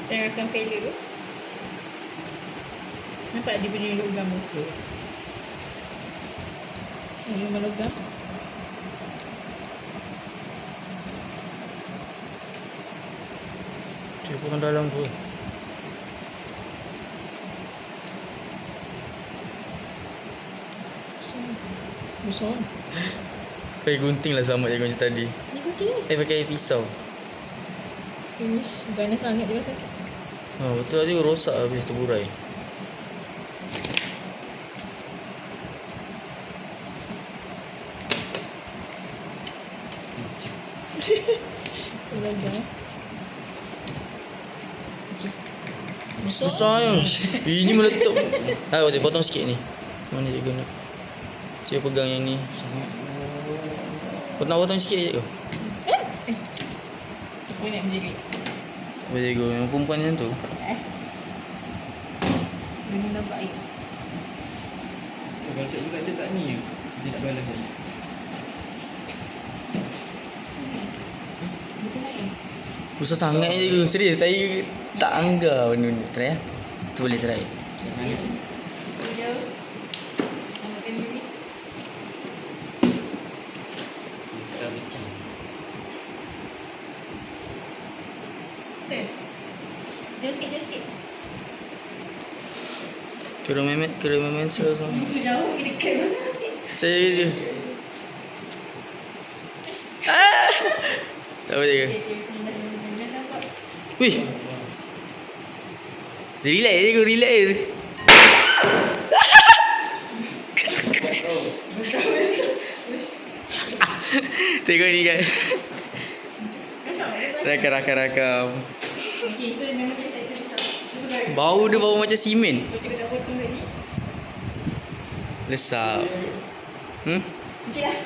Jangan akan failure tu. Nampak dia punya logam tu. Ini logam. Cik pun dalam tu. Besar. Pakai gunting lah sama je macam tadi. Ni gunting ni. Pakai pisau. Ish, ganas sangat dia rasa. Betul aja rosak habis terburai. Logam. Susah yang. Ini meletup. Boleh potong sikit ni. Mana dia guna? Saya pegang yang ni. Susah sangat. Potong sikit je ke? Apa nak menjadi? Boleh go. Memang perempuan macam tu. Dia nampak air. Kalau cik budak tak ni je. Dia nak balas lagi. Besar saya. Susah sangat je. Serius saya tak anggar benda ni. Try lah. Tu boleh try. Susah sangat. Video. Selamatkan diri. Dah pecah. Jauh sikit. Kira memen suruh semua. Musuh jauh, kita dekat pasal sikit. Saya je. Tak boleh ke? Wih. Dia relax je, relax je. Tengok ni kan. Rakam. Okay, so memang saya tak kisah. Cuba dah. Bau dia bau macam simen. Cuba dah potong tadi. Lesap. Okay lah.